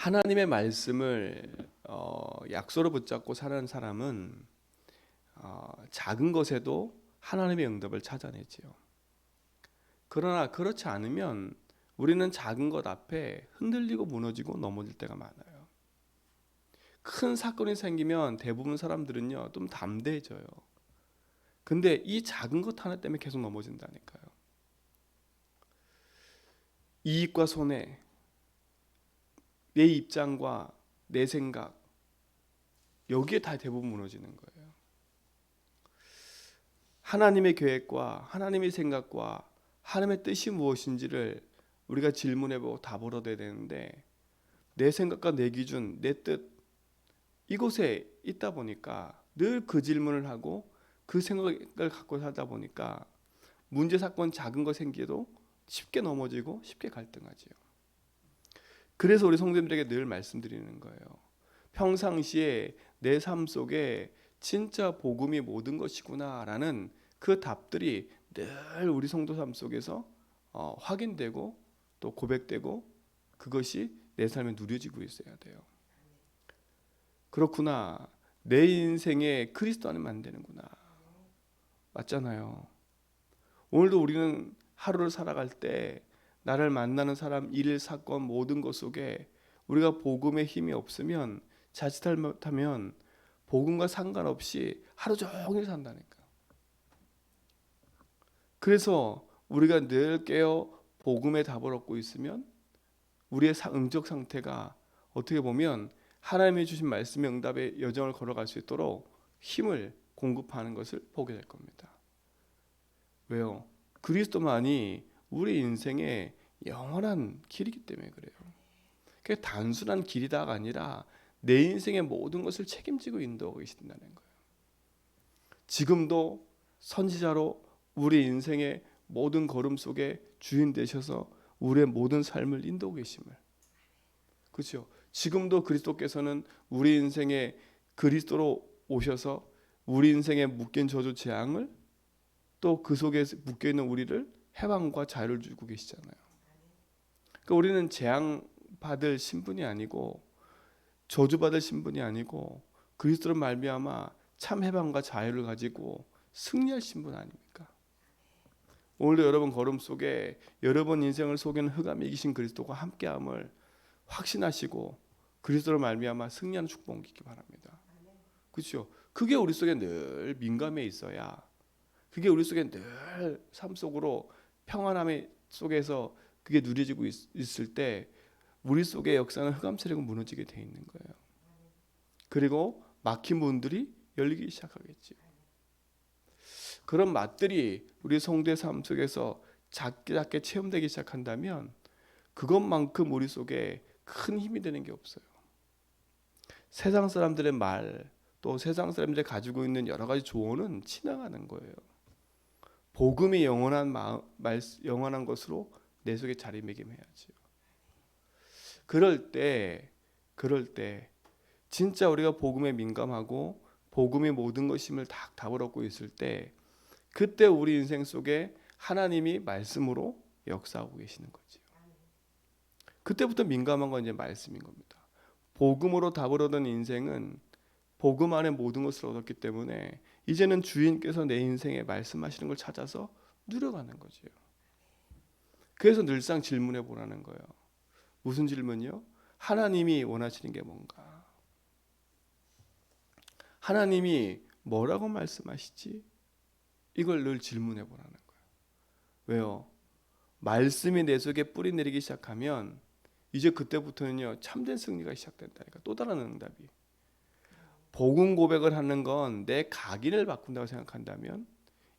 하나님의 말씀을 약속으로 붙잡고 사는 사람은 작은 것에도 하나님의 응답을 찾아내지요. 그러나 그렇지 않으면 우리는 작은 것 앞에 흔들리고 무너지고 넘어질 때가 많아요. 큰 사건이 생기면 대부분 사람들은요 좀 담대해져요. 근데 이 작은 것 하나 때문에 계속 넘어진다니까요. 이익과 손해, 내 입장과 내 생각, 여기에 다 대부분 무너지는 거예요. 하나님의 계획과 하나님의 생각과 하나님의 뜻이 무엇인지를 우리가 질문해보고 답을 얻어야 되는데, 내 생각과 내 기준, 내 뜻, 이곳에 있다 보니까 늘 그 질문을 하고 그 생각을 갖고 살다 보니까 문제 사건 작은 거 생겨도 쉽게 넘어지고 쉽게 갈등하지요. 그래서 우리 성도님들에게 늘 말씀드리는 거예요. 평상시에 내 삶 속에 진짜 복음이 모든 것이구나라는 그 답들이 늘 우리 성도 삶 속에서 확인되고 또 고백되고 그것이 내 삶에 누려지고 있어야 돼요. 그렇구나. 내 인생에 그리스도 안에 만드는구나. 맞잖아요. 오늘도 우리는 하루를 살아갈 때 나를 만나는 사람, 일, 사건 모든 것 속에 우리가 복음의 힘이 없으면 자칫하면 복음과 상관없이 하루 종일 산다니까. 그래서 우리가 늘 깨어 복음의 답을 얻고 있으면 우리의 응적 상태가 어떻게 보면 하나님이 주신 말씀의 응답의 여정을 걸어갈 수 있도록 힘을 공급하는 것을 보게 될 겁니다. 왜요? 그리스도만이 우리 인생의 영원한 길이기 때문에 그래요. 그게 단순한 길이다가 아니라 내 인생의 모든 것을 책임지고 인도하고 계신다는 거예요. 지금도 선지자로 우리 인생의 모든 걸음 속에 주인 되셔서 우리의 모든 삶을 인도하고 계심을. 그렇죠? 지금도 그리스도께서는 우리 인생에 그리스도로 오셔서 우리 인생에 묶인 저주 재앙을 또 그 속에 묶여 있는 우리를 해방과 자유를 주고 계시잖아요. 그러니까 우리는 재앙 받을 신분이 아니고 저주 받을 신분이 아니고 그리스도로 말미암아 참 해방과 자유를 가지고 승리할 신분 아닙니까? 오늘도 여러분 걸음 속에 여러분 인생을 속이는 흑암이 이기신 그리스도가 함께함을 확신하시고 그리스도로 말미암아 승리하는 축복 있기 바랍니다. 그렇죠? 그게 우리 속에 늘 민감해 있어야, 그게 우리 속에 늘 삶 속으로 평안함 속에서 그게 누려지고 있을 때 우리 속의 역사는 흑암 세력은 무너지게 돼 있는 거예요. 그리고 막힌 문들이 열리기 시작하겠죠. 그런 맛들이 우리 성도의 삶 속에서 작게 체험되기 시작한다면 그것만큼 우리 속에 큰 힘이 되는 게 없어요. 세상 사람들의 말, 또 세상 사람들이 가지고 있는 여러 가지 조언은 지나가는 거예요. 복음이 영원한 것으로 내 속에 자리매김해야지요. 그럴 때 진짜 우리가 복음에 민감하고 복음이 모든 것임을 다 답을 얻고 있을 때, 그때 우리 인생 속에 하나님이 말씀으로 역사하고 계시는 거죠. 그때부터 민감한 건 이제 말씀인 겁니다. 복음으로 답을 얻은 인생은 복음 안에 모든 것을 얻었기 때문에 이제는 주인께서 내 인생에 말씀하시는 걸 찾아서 누려가는 거죠. 그래서 늘상 질문해 보라는 거예요. 무슨 질문이요? 하나님이 원하시는 게 뭔가? 하나님이 뭐라고 말씀하시지? 이걸 늘 질문해 보라는 거예요. 왜요? 말씀이 내 속에 뿌리 내리기 시작하면 이제 그때부터는요 참된 승리가 시작된다니까. 또 다른 응답이. 복음 고백을 하는 건 내 각인을 바꾼다고 생각한다면,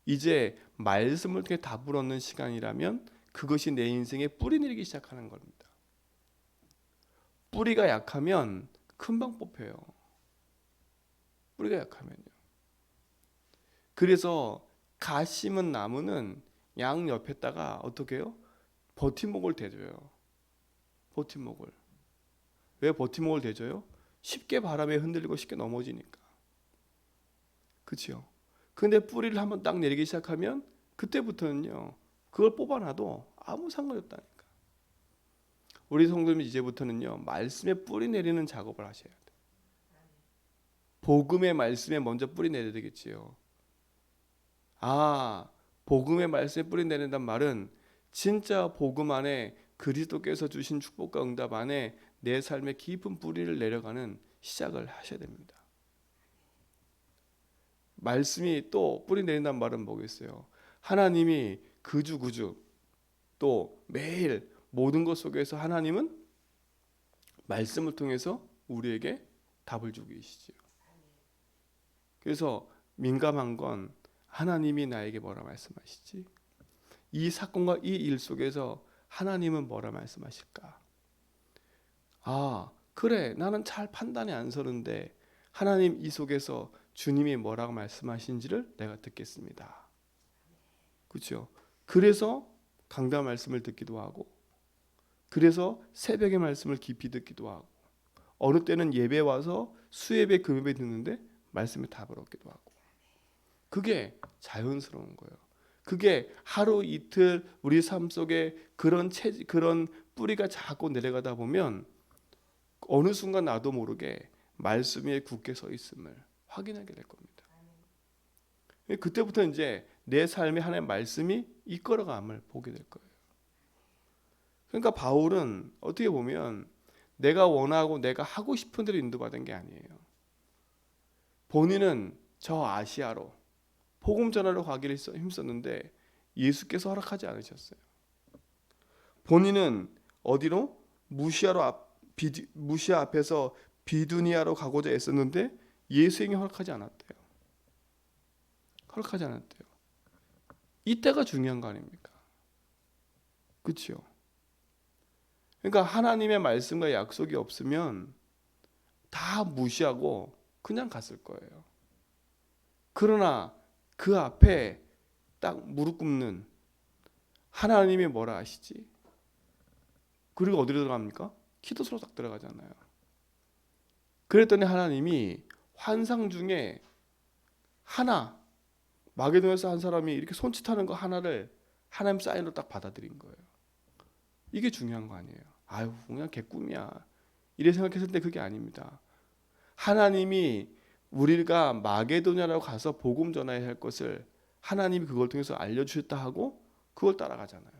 이제 말씀을 통해 답을 얻는 시간이라면 그것이 내 인생에 뿌리 내리기 시작하는 겁니다. 뿌리가 약하면 금방 뽑혀요. 뿌리가 약하면요. 그래서 가 심은 나무는 양 옆에다가 어떻게 해요? 버팀목을 대줘요. 버팀목을. 왜 버팀목을 대줘요? 쉽게 바람에 흔들리고 쉽게 넘어지니까. 그렇죠? 근데 뿌리를 한번 딱 내리기 시작하면 그때부터는요 그걸 뽑아놔도 아무 상관이 없다니까. 우리 성도님 이제부터는요 말씀에 뿌리 내리는 작업을 하셔야 돼요. 복음의 말씀에 먼저 뿌리 내려야 되겠지요. 복음의 말씀에 뿌리 내린다는 말은 진짜 복음 안에 그리스도께서 주신 축복과 응답 안에 내 삶의 깊은 뿌리를 내려가는 시작을 하셔야 됩니다. 말씀이 또 뿌리 내린다는 말은 뭐겠어요? 하나님이 그주 또 매일 모든 것 속에서 하나님은 말씀을 통해서 우리에게 답을 주고 계시죠. 그래서 민감한 건 하나님이 나에게 뭐라 말씀하시지? 이 사건과 이 일 속에서 하나님은 뭐라 말씀하실까? 그래, 나는 잘 판단이 안 서는데 하나님 이 속에서 주님이 뭐라고 말씀하신지를 내가 듣겠습니다. 그렇죠? 그래서 강단 말씀을 듣기도 하고, 그래서 새벽의 말씀을 깊이 듣기도 하고, 어느 때는 예배 와서 수예배 금예배 듣는데 말씀의 답을 얻기도 하고, 그게 자연스러운 거예요. 그게 하루 이틀 우리 삶 속에 그런 뿌리가 자꾸 내려가다 보면 어느 순간 나도 모르게 말씀 위에 굳게 서 있음을 확인하게 될 겁니다. 그때부터 이제 내 삶에 하나님의 말씀이 이끌어감을 보게 될 거예요. 그러니까 바울은 어떻게 보면 내가 원하고 내가 하고 싶은 대로 인도받은 게 아니에요. 본인은 저 아시아로 복음 전하러 가기를 힘썼는데 예수께서 허락하지 않으셨어요. 본인은 어디로? 무시아 앞에서 비두니아로 가고자 했었는데 예수에게 허락하지 않았대요. 허락하지 않았대요. 이때가 중요한 거 아닙니까? 그렇죠? 그러니까 하나님의 말씀과 약속이 없으면 다 무시하고 그냥 갔을 거예요. 그러나 그 앞에 딱 무릎 꿇는 하나님이 뭐라 하시지? 그리고 어디로 들어갑니까? 기도소로 딱 들어가잖아요. 그랬더니 하나님이 환상 중에 하나, 마게도냐에서 한 사람이 이렇게 손짓하는 거 하나를 하나님 사인으로 딱 받아들인 거예요. 이게 중요한 거 아니에요. 아유, 그냥 개꿈이야. 이래 생각했을 때 그게 아닙니다. 하나님이 우리가 마게도냐라고 가서 복음 전해야 할 것을 하나님이 그걸 통해서 알려주셨다 하고 그걸 따라가잖아요.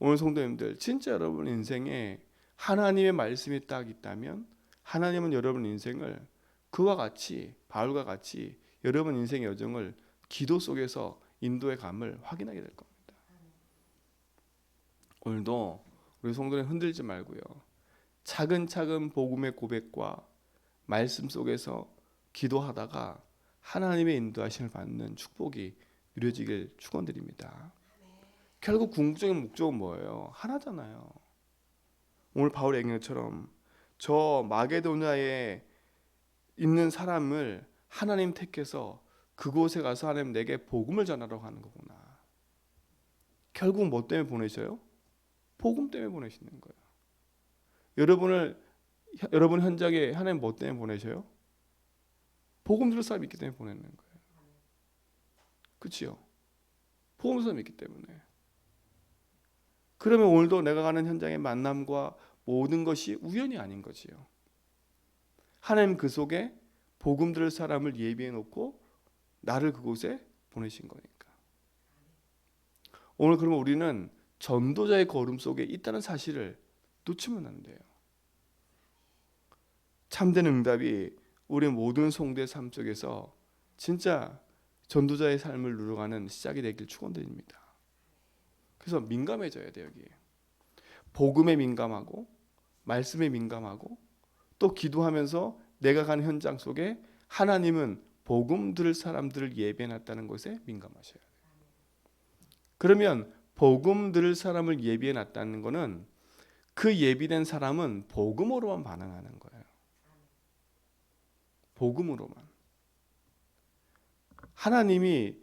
오늘 성도님들, 진짜 여러분 인생에 하나님의 말씀이 딱 있다면 하나님은 여러분 인생을 그와 같이, 바울과 같이 여러분 인생의 여정을 기도 속에서 인도의 감을 확인하게 될 겁니다. 오늘도 우리 성도님 흔들지 말고요. 차근차근 복음의 고백과 말씀 속에서 기도하다가 하나님의 인도하심을 받는 축복이 누려지길 축원드립니다. 결국 궁극적인 목적은 뭐예요? 하나잖아요. 오늘 바울의 얘기처럼 저 마게도냐에 있는 사람을 하나님 택해서 그곳에 가서 하나님 내게 복음을 전하러 가는 거구나. 결국 뭐 때문에 보내셔요? 복음 때문에 보내시는 거예요. 여러분 현장에 하나님 뭐 때문에 보내셔요? 복음 들을 사람이 있기 때문에 보내는 거예요. 그렇지요? 복음 들을 사람이 있기 때문에. 그러면 오늘도 내가 가는 현장의 만남과 모든 것이 우연이 아닌 거지요. 하나님 그 속에 복음 들을 사람을 예비해 놓고 나를 그곳에 보내신 거니까. 오늘 그러면 우리는 전도자의 걸음 속에 있다는 사실을 놓치면 안 돼요. 참된 응답이 우리 모든 성도의 삶 속에서 진짜 전도자의 삶을 누려가는 시작이 되길 축원드립니다. 그래서 민감해져야 돼요. 여기 복음에 민감하고 말씀에 민감하고 또 기도하면서 내가 가는 현장 속에 하나님은 복음 들을 사람들을 예비해놨다는 것에 민감하셔야 돼요. 그러면 복음 들을 사람을 예비해놨다는 것은 그 예비된 사람은 복음으로만 반응하는 거예요. 복음으로만. 하나님이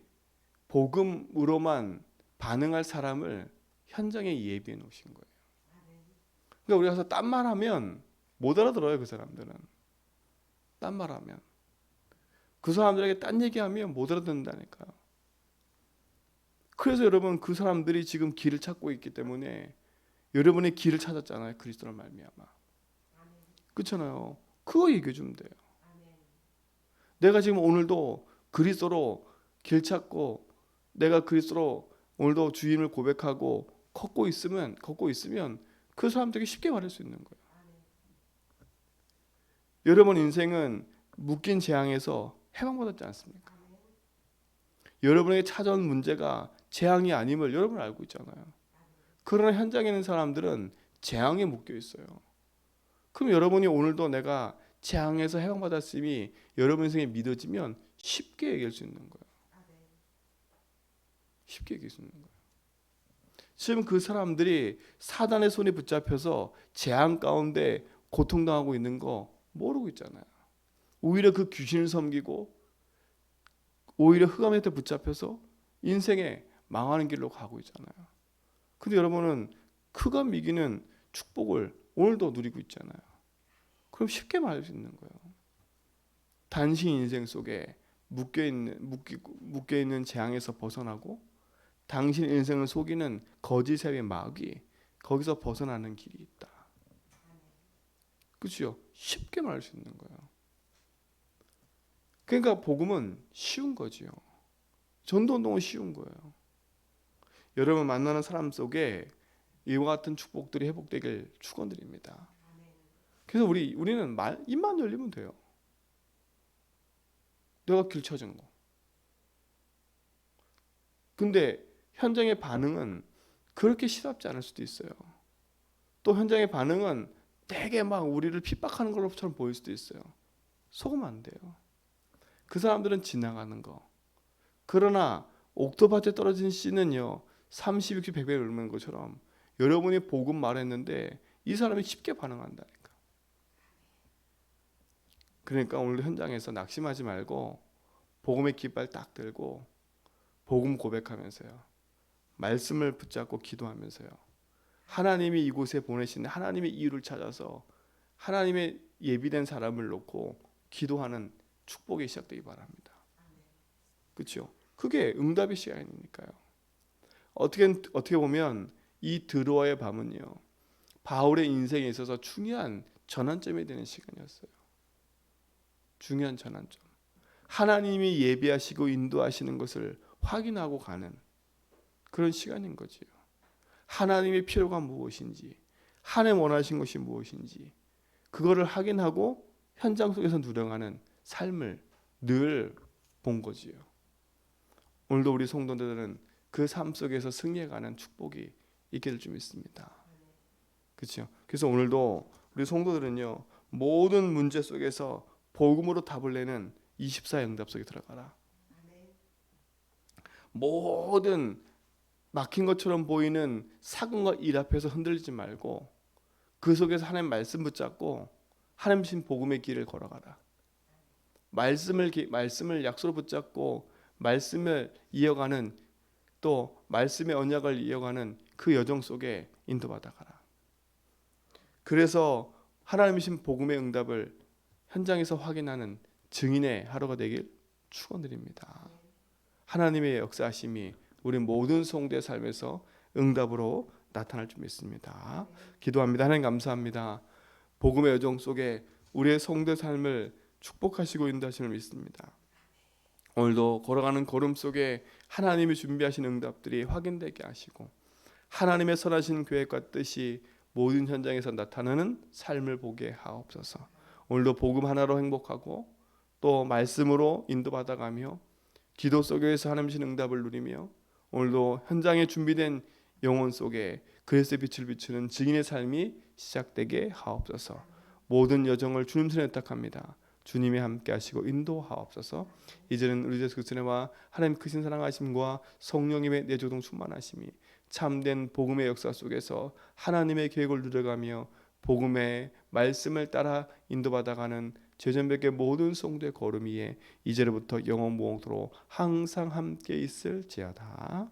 복음으로만 반응할 사람을 현장에 예비해 놓으신 거예요. 그러니까 우리가 가서 딴 말하면 못 알아들어요. 그 사람들은. 딴 말하면. 그 사람들에게 딴 얘기하면 못 알아듣는다니까요. 그래서 여러분 그 사람들이 지금 길을 찾고 있기 때문에 여러분의 길을 찾았잖아요. 그리스도로 말미암아. 그렇잖아요. 그거 얘기해 주면 돼요. 내가 지금 오늘도 그리스도로 길 찾고 내가 그리스도로 오늘도 주임을 고백하고 걷고 있으면 그 사람들에게 쉽게 말할 수 있는 거예요. 여러분 인생은 묶인 재앙에서 해방받았지 않습니까? 여러분에게 찾아온 문제가 재앙이 아님을 여러분 알고 있잖아요. 그러나 현장에 있는 사람들은 재앙에 묶여 있어요. 그럼 여러분이 오늘도 내가 재앙에서 해방받았음이 여러분 인생에 믿어지면 쉽게 얘기할 수 있는 거예요. 쉽게 얘기할 수 있는 거예요. 지금 그 사람들이 사단의 손에 붙잡혀서 재앙 가운데 고통당하고 있는 거 모르고 있잖아요. 오히려 그 귀신을 섬기고 오히려 흑암의 때 붙잡혀서 인생에 망하는 길로 가고 있잖아요. 근데 여러분은 흑암 이기는 축복을 오늘도 누리고 있잖아요. 그럼 쉽게 말할 수 있는 거예요. 단신 인생 속에 묶여있는 재앙에서 벗어나고 당신 인생을 속이는 거짓의 마귀 거기서 벗어나는 길이 있다. 그렇죠? 쉽게 말할 수 있는 거예요. 그러니까 복음은 쉬운 거지요. 전도운동은 쉬운 거예요. 여러분 만나는 사람 속에 이와 같은 축복들이 회복되길 축원드립니다. 그래서 우리는 입만 열리면 돼요. 내가 길 찾은 거. 근데 현장의 반응은 그렇게 시답지 않을 수도 있어요. 또 현장의 반응은 되게 막 우리를 핍박하는 것처럼 보일 수도 있어요. 속으면 안 돼요. 그 사람들은 지나가는 거. 그러나 옥토밭에 떨어진 씨는요 30, 60, 100배 오르는 것처럼 여러분이 복음 말했는데 이 사람이 쉽게 반응한다니까. 그러니까 오늘 현장에서 낙심하지 말고 복음의 깃발 딱 들고 복음 고백하면서요 말씀을 붙잡고 기도하면서요 하나님이 이곳에 보내신 하나님의 이유를 찾아서 하나님의 예비된 사람을 놓고 기도하는 축복이 시작되기 바랍니다. 그렇죠? 그게 응답의 시간이니까요. 어떻게 보면 이 드로아의 밤은요 바울의 인생에 있어서 중요한 전환점이 되는 시간이었어요. 중요한 전환점. 하나님이 예비하시고 인도하시는 것을 확인하고 가는 그런 시간인 거지요. 하나님의 필요가 무엇인지, 하나님 원하신 것이 무엇인지 그거를 확인하고 현장 속에서 누려가는 삶을 늘 본 거지요. 오늘도 우리 성도들은 그 삶 속에서 승리해가는 축복이 있기를 좀 믿습니다. 그렇죠? 그래서 오늘도 우리 성도들은요 모든 문제 속에서 복음으로 답을 내는 24의 응답 속에 들어가라. 모든 막힌 것처럼 보이는 사건과 일 앞에서 흔들리지 말고 그 속에서 하나님 말씀 붙잡고 하나님 신 복음의 길을 걸어가라. 말씀을 약속으로 붙잡고 말씀을 이어가는 또 말씀의 언약을 이어가는 그 여정 속에 인도받아 가라. 그래서 하나님이신 복음의 응답을 현장에서 확인하는 증인의 하루가 되길 축원드립니다. 하나님의 역사하심이 우리 모든 성도의 삶에서 응답으로 나타날 줄 믿습니다. 기도합니다. 하나님 감사합니다. 복음의 여정 속에 우리의 성도의 삶을 축복하시고 인도하시는 믿습니다. 오늘도 걸어가는 걸음 속에 하나님이 준비하신 응답들이 확인되게 하시고 하나님의 선하신 계획과 뜻이 모든 현장에서 나타나는 삶을 보게 하옵소서. 오늘도 복음 하나로 행복하고 또 말씀으로 인도받아가며 기도 속에서 하나님의 응답을 누리며 오늘도 현장에 준비된 영혼 속에 그리스도의 빛을 비추는 증인의 삶이 시작되게 하옵소서. 모든 여정을 주님 손에 의탁합니다. 주님이 함께 하시고 인도하옵소서. 이제는 우리 예수 그리스도와 하나님 크신 사랑하심과 성령님의 내조동 충만하심이 참된 복음의 역사 속에서 하나님의 계획을 누려가며 복음의 말씀을 따라 인도받아가는 제전백의 모든 성도의 걸음 위에 이제로부터 영원 무궁토록 항상 함께 있을지어다.